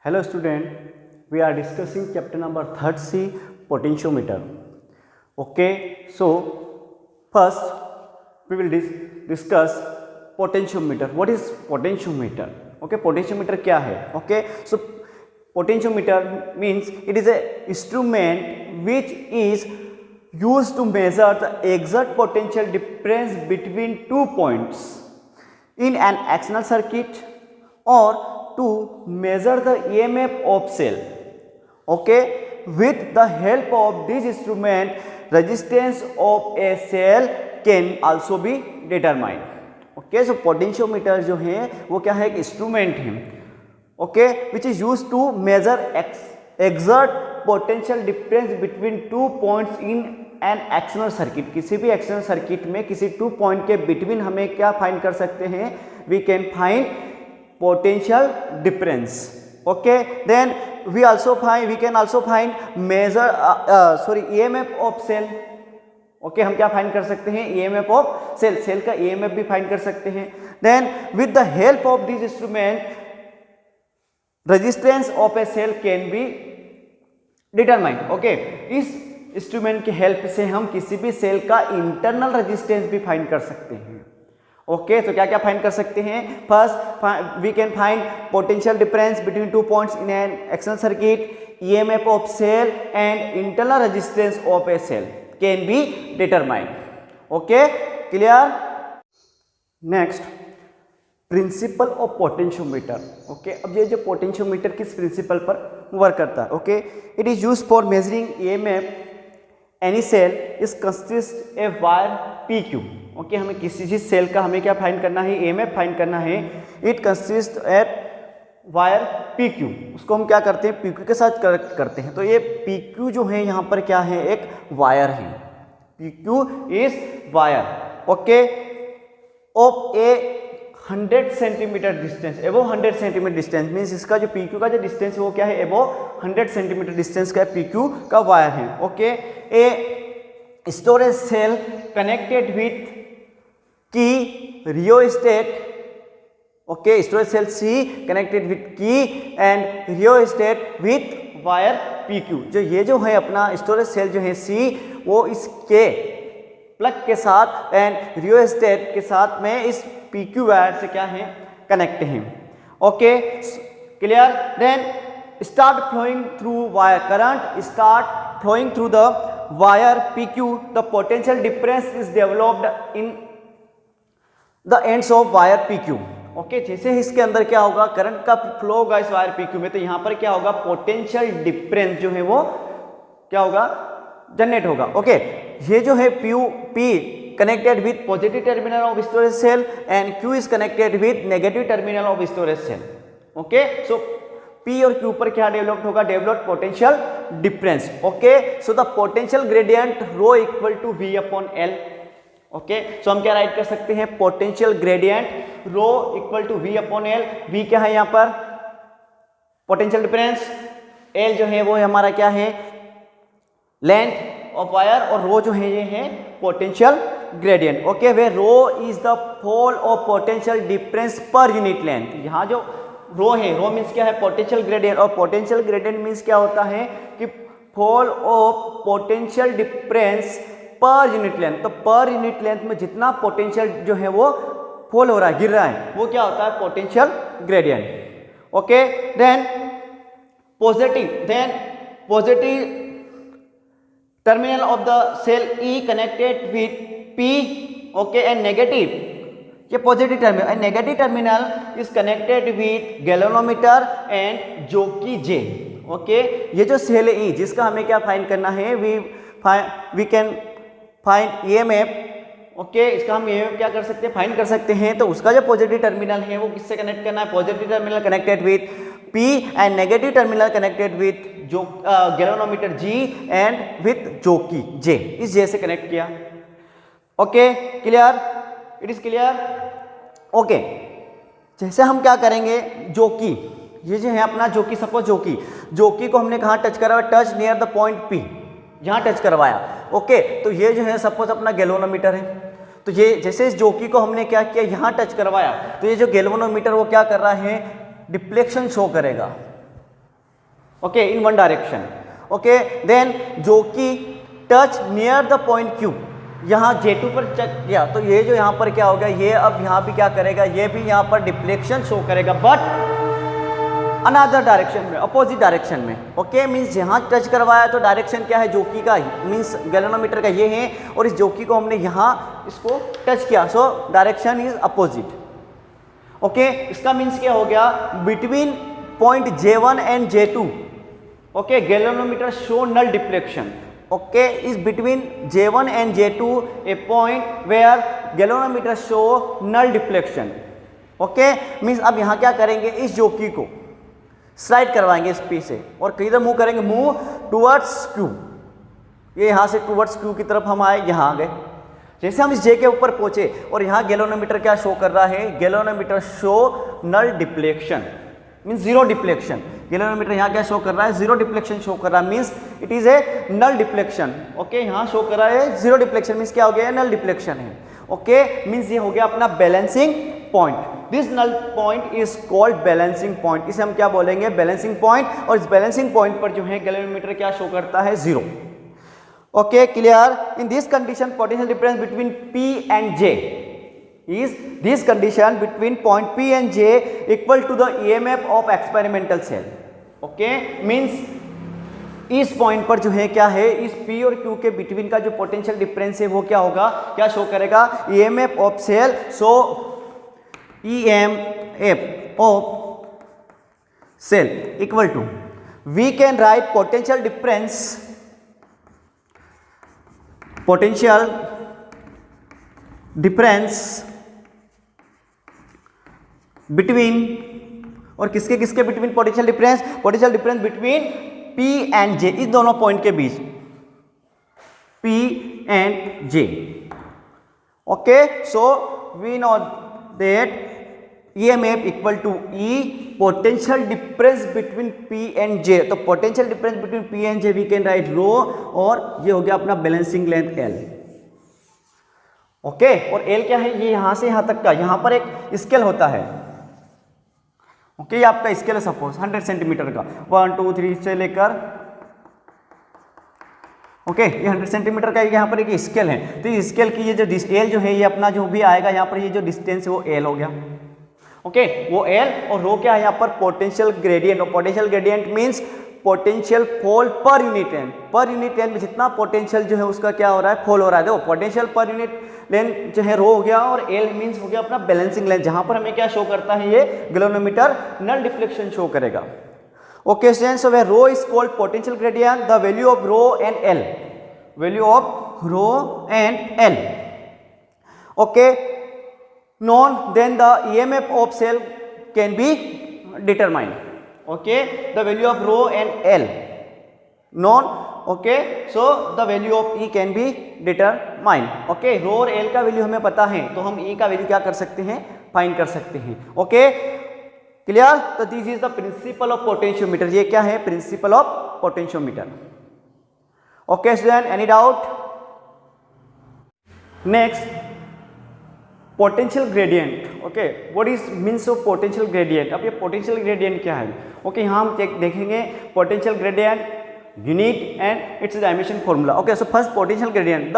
Hello student, we are discussing chapter number 3rd C, potentiometer. Okay, so first we will discuss potentiometer. What is potentiometer? Okay, potentiometer क्या है? Okay, so potentiometer means it is a instrument which is used to measure the exact potential difference between 2 points in an external circuit or to measure the EMF of cell. Okay, with the help of this instrument, resistance of a cell can also be determined. Okay, so potentiometer जो है वो क्या है, एक instrument है. Okay, which is used to measure exact potential difference between 2 points in an external circuit. किसी भी external circuit में किसी 2 पॉइंट के बिटवीन हमें क्या फाइंड कर सकते हैं? We can find potential difference. Okay, then we can also find measure EMF of cell. Okay, हम क्या फाइंड कर सकते हैं? EMF of cell का EMF भी फाइंड कर सकते हैं. Then with the help of this instrument, resistance of a cell can be determined. Okay, इस इंस्ट्रूमेंट की हेल्प से हम किसी भी सेल का इंटरनल रेजिस्टेंस भी फाइंड कर सकते हैं. ओके, तो क्या क्या फाइंड कर सकते हैं? First we can find potential difference between 2 points in an external circuit, EMF of cell and internal resistance of a cell can be determined. Okay, clear? Next, principle of potentiometer. Okay, अब ये जो potentiometer किस principal पर work करता है? Okay, it is used for measuring EMF any cell is consist a wire PQ. Okay, हमें किसी चीज सेल का हमें क्या फाइंड करना है? EMF फाइंड करना है. It consist at wire PQ. उसको हम क्या करते हैं? PQ के साथ करते हैं. तो ये PQ जो है यहाँ पर क्या है? एक वायर है. PQ is wire. Okay, of A 100 centimetre distance, एबो 100 सेंटीमीटर डिस्टेंस मीन्स इसका जो PQ का जो डिस्टेंस है वो क्या है? एबो 100 सेंटीमीटर डिस्टेंस का PQ का वायर है. Okay, a storage cell connected with key rheostat. Okay, storage cell C connected with key and rheostat with wire PQ. जो ये जो है अपना स्टोरेज सेल जो है C, वो इसके प्लग के साथ एंड रियोस्टेट के साथ में इस PQ वायर से क्या है? कनेक्ट हैं. Okay, clear? Then start flowing through wire, current start flowing through the wire PQ. The potential difference is developed in the ends of wire PQ. Okay, जैसे इसके अंदर क्या होगा? करंट का फ्लो होगा इस वायर PQ में, तो यहां पर क्या होगा? पोटेंशियल डिफरेंस जो है वो क्या होगा? जनरेट होगा. ओके, ये जो है P connected with positive terminal of storage cell and Q is connected with negative terminal of storage cell. Okay, so P और Q पर क्या डेवलप्ड होगा? Developed potential difference. Okay, so the potential gradient rho equal to V upon L. Okay, so हम क्या write कर सकते हैं? Potential gradient rho equal to V upon L. V क्या है यहाँ पर? Potential difference. L जो है वो हमारा क्या है? लेंथ ऑफ वायर, और रो जो है ये है potential gradient. Okay, where rho is the fall of potential difference per unit length. यहाँ जो रो है, रो मीन्स क्या है? Potential gradient. और पोटेंशियल ग्रेडियंट मीन्स क्या होता है? कि fall of potential difference per unit length. तो पर यूनिट लेंथ में जितना पोटेंशियल जो है वो फॉल हो रहा है, गिर रहा है, वो क्या होता है? Potential gradient. Okay, then positive terminal of the cell E connected with P. Okay, and negative, ये positive terminal and negative terminal is connected with galvanometer and जोकि J. ओके, ये जो सेल E जिसका हमें क्या फाइंड करना है? we can find EMF. Okay, इसका हम EMF क्या कर सकते हैं? फाइंड कर सकते हैं. तो उसका जो पॉजिटिव टर्मिनल है वो किससे कनेक्ट करना है? Positive terminal connected with P and negative terminal connected with जो गैल्वेनोमीटर G एंड विथ जोकि J. इस J से कनेक्ट किया. Okay, clear? It is clear? Okay, जैसे हम क्या करेंगे? जोकि ये जो है अपना जोकि, सपोज जोकि को हमने कहाँ टच करा? Touch near the point P, यहाँ टच करवाया. ओके, तो ये जो है सपोज अपना गैल्वेनोमीटर है. तो ये जैसे इस जोकि को हमने क्या किया? यहाँ टच करवाया, तो ये जो गैल्वेनोमीटर वो क्या कर रहा है? डिफ्लेक्शन शो करेगा. Okay, in one direction. Okay, then जो कि touch near the point Q, यहाँ J2 पर चेक किया तो ये जो यहाँ पर क्या होगा, ये अब यहाँ भी क्या करेगा, ये भी यहाँ पर डिफ्लेक्शन शो करेगा बट अनदर डायरेक्शन में, अपोजिट डायरेक्शन में। ओके, मीन्स यहाँ टच करवाया तो डायरेक्शन क्या है, जोकी का मीन्स गैल्वेनोमीटर का ये है, और इस जोकी को हमने यहाँ इसको टच किया, so direction is opposite. Okay, इसका मीन्स क्या हो गया, between point J1 and J2, okay, galvanometer show null deflection. Okay, is between J1 and J2 a point where galvanometer show null deflection. Okay, means अब यहाँ क्या करेंगे, इस जोकी को स्लाइड करवाएंगे इस पी से, और किधर मूव करेंगे, मूव टुवर्ड्स Q। ये यहाँ से टुवर्ड्स Q की तरफ हम आए, यहाँ आ गए। जैसे हम इस J के ऊपर पहुंचे और यहाँ गैल्वेनोमीटर क्या शो कर रहा है, galvanometer show null deflection, means zero deflection. Galvanometer यहाँ क्या शो कर रहा है, जीरो डिफ्लेक्शन शो कर रहा है, means it is a null deflection. Okay, यहाँ शो कर रहा है जीरो डिफ्लेक्शन, मीन्स क्या हो गया, नल डिफ्लेक्शन है। ओके, मीन्स ये हो गया अपना balancing point. This null point is called balancing point, इसे हम क्या बोलेंगे, बैलेंसिंग पॉइंट। और इस बैलेंसिंग पॉइंट पर जो है गैल्वेनोमीटर क्या शो करता है, zero. Okay, clear. In this condition potential difference between P and J is this condition between point P and J equal to the EMF of experimental cell. Okay, means इस point पर जो है क्या है, इस P और Q के between का जो पोटेंशियल डिफरेंस है वो क्या होगा, क्या शो करेगा, EMF of cell. So EMF of cell equal to, we can write potential difference between, और किसके किसके between potential difference between P and J, इस दोनों पॉइंट के बीच P and J। Okay, so we know that EMF equal to E potential difference between P and J। तो potential difference between P and J we can write rho, और ये हो गया अपना बैलेंसिंग लेंथ L। ओके, और L क्या है, ये यहां से यहां तक का, यहां पर एक स्केल होता है। ओके, ये आपका स्केल है सपोज 100 सेंटीमीटर का, 1 2 3 से लेकर, ओके, ये 100 सेंटीमीटर का यहाँ पर एक स्केल है। तो इस स्केल की ये जो L जो है, ये अपना जो भी आएगा यहाँ पर, ये जो डिस्टेंस है वो L हो गया। ओके, वो L, और रो क्या है यहाँ पर, पोटेंशियल ग्रेडियंट। और potential gradient means potential fall पर यूनिट लेंथ। पर यूनिट लेंथ में जितना पोटेंशियल जो है उसका क्या हो रहा है, फॉल हो रहा है। देखो, पोटेंशियल पर यूनिट लेंथ जो है रो हो गया, और L मीन्स हो गया अपना बैलेंसिंग लेंथ, जहां पर हमें क्या शो करता है, ये गैल्वेनोमीटर नल डिफ्लेक्शन शो करेगा। Okay students, so where rho is called potential gradient, the value of rho and L, value of rho and L। Okay, known, then the EMF of cell can be determined. Okay, the value of rho and L known. Okay, so the value of E can be determined. Okay, rho और L का value हमें पता है, तो हम E का value क्या कर सकते हैं, फाइंड कर सकते हैं। Okay, clear. तो this is the principle of potentiometer. ये क्या है, principle of potentiometer. Okay student, any doubt? Next, potential gradient. Okay, what is means of potential gradient. अब ये पोटेंशियल ग्रेडियंट क्या है? ओके, यहाँ हम देखेंगे potential gradient, unit and it's dimension formula. Okay, so first potential gradient, the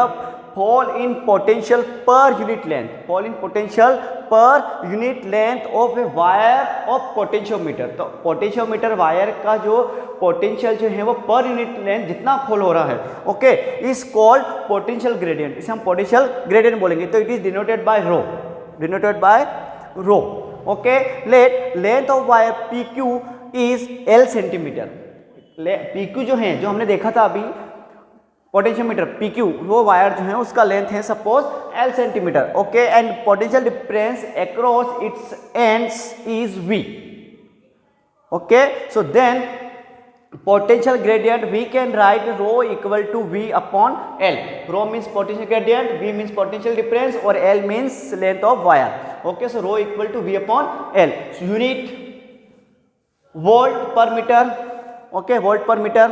fall in potential पर unit length, fall in potential पर unit length of a wire of potentiometer. तो potentiometer wire का जो potential जो है वो पर unit length जितना फॉल हो रहा है, okay, is called potential gradient. इसे हम पोटेंशियल ग्रेडियंट बोलेंगे। तो it is denoted by rho, denoted by rho. Okay, let length of wire PQ is L centimetre. PQ जो है, जो हमने देखा था अभी पोटेंशियोमीटर PQ, वो वायर जो है उसका लेंथ है suppose L centimetre. Okay, and potential difference across its ends is V। Okay, so then potential gradient we can write rho equal to V upon L. Rho means potential gradient, V means potential difference, or L means length of wire. Okay, so rho equal to V upon L. So unit volt per meter. Okay, volt per meter.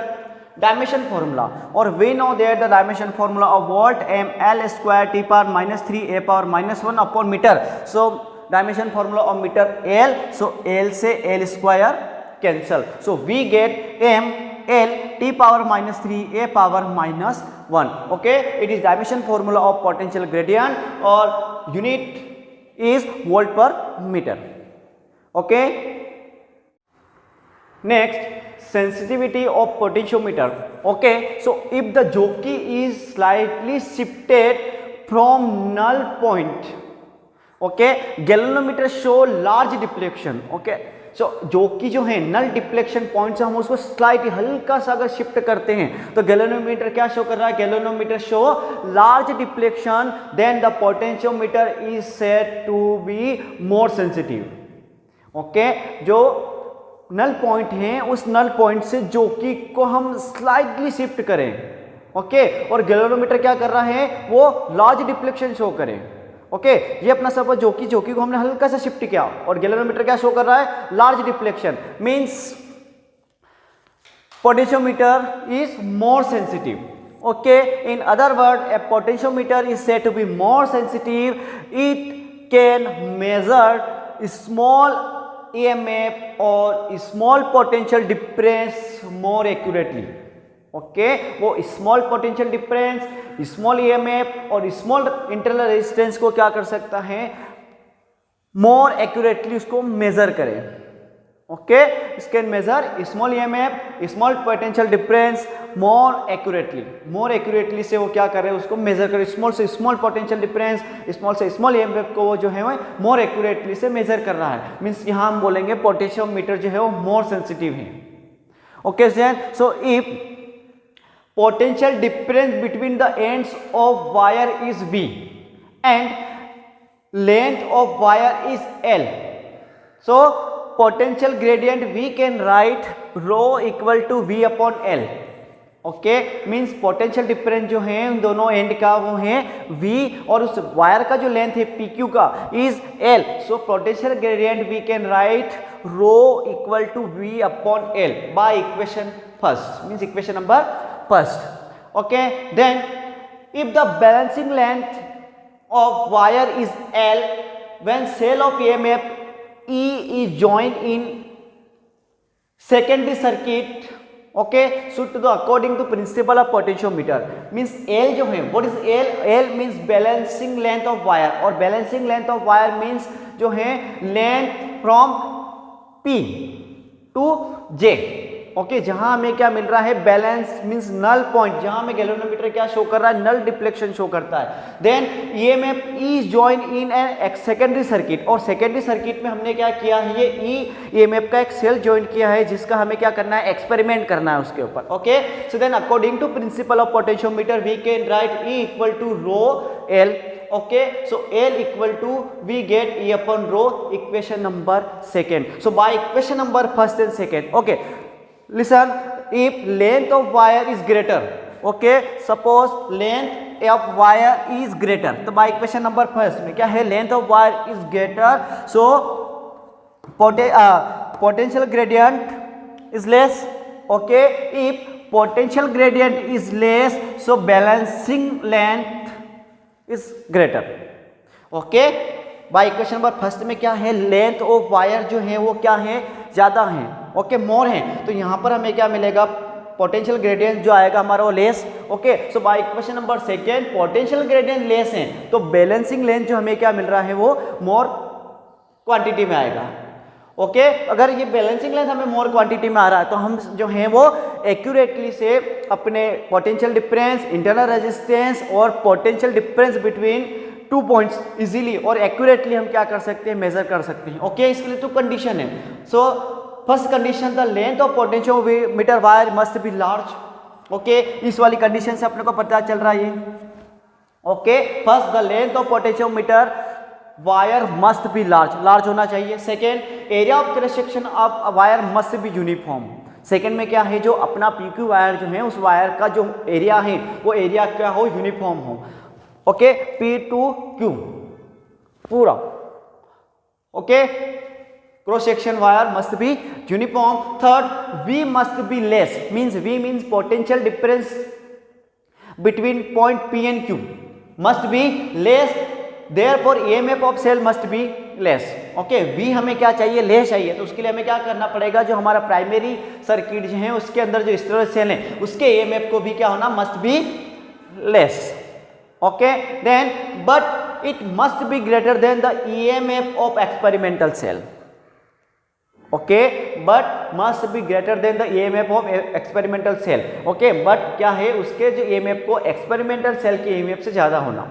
Dimension formula, or we know that the dimension formula of volt m L square T power minus 3 A power minus 1 upon meter. So dimension formula of meter L. So L से L square cancel. So we get m l t power minus 3 a power minus 1. Okay, it is dimension formula of potential gradient or unit is volt per meter. Okay, next sensitivity of potentiometer. Okay, so if the jockey is slightly shifted from null point, okay, galvanometer show large deflection. Okay, सो जोकि जो है null deflection point से हम उसको slightly हल्का सा अगर shift करते हैं तो गैल्वेनोमीटर क्या शो कर रहा है, galvanometer show large deflection, then the potentiometer is said to be more sensitive. Okay, जो नल पॉइंट है उस नल पॉइंट से जोकि को हम स्लाइटली शिफ्ट करें, ओके, और गैल्वेनोमीटर क्या कर रहा है, वो लार्ज डिफ्लेक्शन शो करें। ओके, ये अपना सब जोकि को हमने हल्का सा शिफ्ट किया और गैल्वेनोमीटर क्या शो कर रहा है, large deflection, means potentiometer is more sensitive. Okay, in other word a potentiometer is said to be more sensitive, it can measure small EMF और small potential difference more accurately. Okay, वो small potential difference, small EMF और small internal resistance को क्या कर सकता है, more accurately उसको measure करें। Okay, can measure small EMF, small potential difference more accurately से वो क्या कर रहे हैं, उसको मेजर करें। स्मॉल से स्मॉल पोटेंशियल डिफरेंस, स्मॉल से स्मॉल EMF को वो जो है वो मोर एक्यूरेटली से मेजर कर रहा है। मीन्स यहाँ हम बोलेंगे पोटेंशियोमीटर जो है वो मोर सेंसिटिव है। Okay, so if potential difference between the ends of wire is V and length of wire is L, so potential gradient we can write rho equal to V upon L. Okay, means potential difference जो है उन दोनों and का वो है V और उस wire का जो लेंथ है PQ का is L, so potential gradient we can write rho equal to V upon L by equation first, means equation number first. Okay, then if the balancing length of wire is L, when cell of EMF E is joined in secondary circuit, okay, so to the according to principle of potentiometer, means L जो है, what is L? L means balancing length of wire और balancing length of wire means जो है length from P to J। Okay, जहां हमें क्या मिल रहा है, बैलेंस मींस नल पॉइंट, जहां हमें गैल्वेनोमीटर क्या शो कर रहा है, नल डिफ्लेक्शन शो करता है। Then EMF is join in an secondary circuit, और सेकेंडरी सर्किट में हमने क्या किया है, ये EMF का एक सेल ज्वाइन किया है जिसका हमें क्या करना है, एक्सपेरिमेंट करना है उसके ऊपर। Okay, so then according to principle of potentiometer we can write E equal to rho L। Okay, so L equal to we get E upon rho, equation number second. So by equation number first and second, okay, listen, if length of wire is greater, okay, suppose length of wire is greater, तो by equation number first में क्या है, length of wire is greater, so potential gradient is less. Okay, if potential gradient is less, so balancing length is greater. Okay, by equation number first में क्या है, length of wire जो है वो क्या है, ज्यादा है, ओके, मोर है, तो यहां पर हमें क्या मिलेगा, पोटेंशियल ग्रेडियंट जो आएगा हमारा वो less. Okay, so by equation number second potential gradient less है तो बैलेंसिंग लेंथ जो हमें क्या मिल रहा है वो मोर क्वांटिटी में आएगा। ओके, अगर ये बैलेंसिंग लेंथ हमें मोर क्वांटिटी में आ रहा है तो हम जो है वो एक्यूरेटली से अपने पोटेंशियल डिफरेंस, इंटरनल रेजिस्टेंस और potential difference between two points easily और एक्यूरेटली हम क्या कर सकते हैं, मेजर कर सकते हैं। ओके, इसके लिए तो कंडीशन है। So first condition, the length of potentiometer wire must be large. Okay, इस वाली कंडीशन से अपने को पता चल रहा है ये। Okay, first the length of potentiometer wire must be large होना चाहिए। Second, area of cross section of wire must be uniform. Second में क्या है, जो अपना PQ वायर जो है उस वायर का जो एरिया है वो एरिया क्या हो, यूनिफॉर्म हो। ओके, P to Q पूरा। Okay, cross section wire must be uniform. Third, V must be less, means V means potential difference between point P and Q must be less, therefore EMF of cell must be less. Okay, V हमें क्या चाहिए, less चाहिए, तो उसके लिए हमें क्या करना पड़ेगा, जो हमारा प्राइमरी सर्किट जो है उसके अंदर जो स्टेरॉयड सेल है उसके EMF को भी क्या होना, must be less. Okay, then but it must be greater than the EMF of experimental cell. Okay, but must be greater than the EMF of experimental cell. Okay, but क्या है, उसके जो EMF को experimental cell के EMF से ज्यादा होना।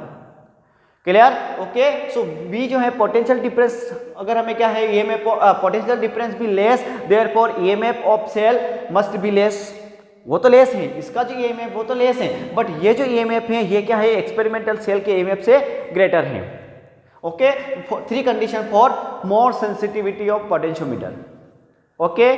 Clear? Okay, सो V जो है पोटेंशियल डिफरेंस, अगर हमें क्या है, EMF पोटेंशियल डिफरेंस भी less, therefore EMF of cell must be less. वो तो लेस है, इसका जो EMF वो तो लेस है, बट ये जो EMF है ये क्या है, एक्सपेरिमेंटल सेल के EMF से ग्रेटर है। Okay, 3 condition for more sensitivity of potentiometer. Okay,